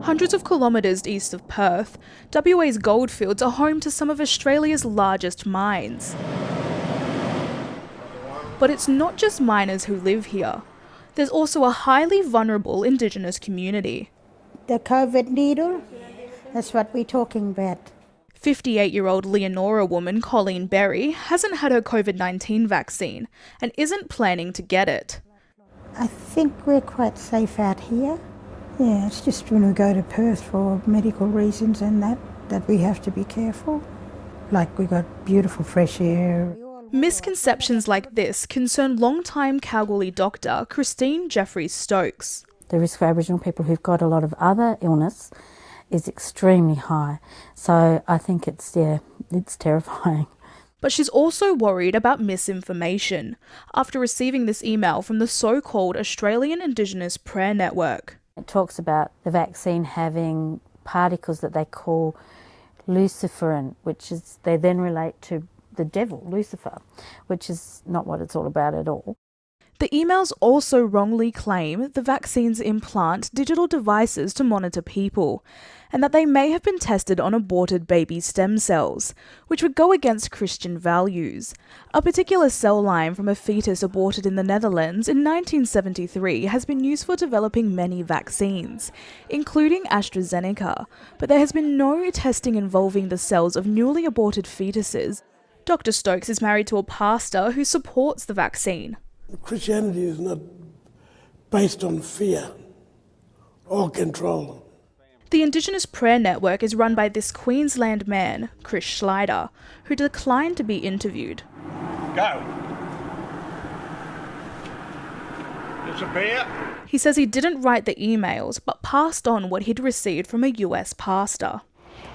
Hundreds of kilometres east of Perth, WA's goldfields are home to some of Australia's largest mines. But it's not just miners who live here. There's also a highly vulnerable Indigenous community. The COVID needle, that's what we're talking about. 58-year-old Leonora woman Colleen Berry hasn't had her COVID-19 vaccine and isn't planning to get it. I think we're quite safe out here. Yeah, it's just when we go to Perth for medical reasons and that we have to be careful. Like we got beautiful fresh air. Misconceptions like this concern long-time Kalgoorlie doctor Christine Jeffries-Stokes. The risk for Aboriginal people who've got a lot of other illness is extremely high. So I think it's terrifying. But she's also worried about misinformation after receiving this email from the so-called Australian Indigenous Prayer Network. It talks about the vaccine having particles that they call luciferin, which is they then relate to the devil, Lucifer, which is not what it's all about at all. The emails also wrongly claim the vaccines implant digital devices to monitor people, and that they may have been tested on aborted baby stem cells, which would go against Christian values. A particular cell line from a fetus aborted in the Netherlands in 1973 has been used for developing many vaccines, including AstraZeneca, but there has been no testing involving the cells of newly aborted fetuses. Dr. Stokes is married to a pastor who supports the vaccine. Christianity is not based on fear or control. The Indigenous Prayer Network is run by this Queensland man, Chris Schleider, who declined to be interviewed. Go. Disappear. He says he didn't write the emails, but passed on what he'd received from a US pastor.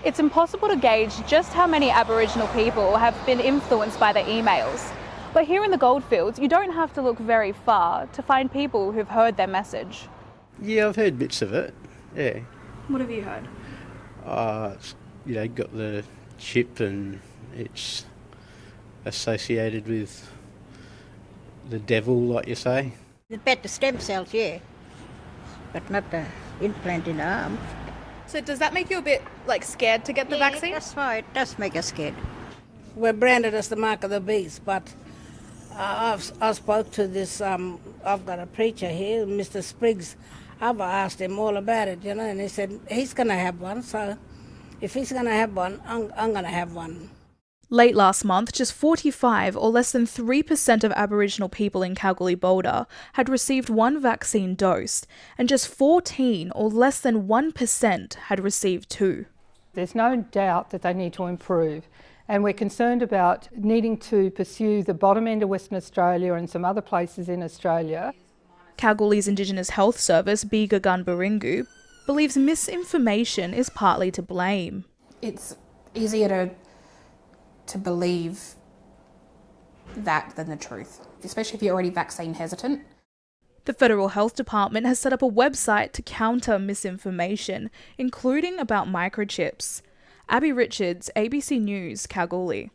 It's impossible to gauge just how many Aboriginal people have been influenced by the emails. But here in the goldfields, you don't have to look very far to find people who've heard their message. Yeah, I've heard bits of it, yeah. What have you heard? Got the chip and it's associated with the devil, like you say. About the stem cells, yeah, but not the implant in the arm. So does that make you a bit, scared to get the vaccine? That's why it does make us scared. We're branded as the mark of the beast, but I spoke to this, I've got a preacher here, Mr. Spriggs. I've asked him all about it, and he said he's going to have one, so if he's going to have one, I'm going to have one. Late last month, just 45 or less than 3% of Aboriginal people in Kalgoorlie-Boulder had received one vaccine dose, and just 14 or less than 1% had received two. There's no doubt that they need to improve. And we're concerned about needing to pursue the bottom end of Western Australia and some other places in Australia. Kalgoorlie's Indigenous Health Service, Bigagun Baringu, believes misinformation is partly to blame. It's easier to believe that than the truth, especially if you're already vaccine hesitant. The Federal Health Department has set up a website to counter misinformation, including about microchips. Abby Richards, ABC News, Kalgoorlie.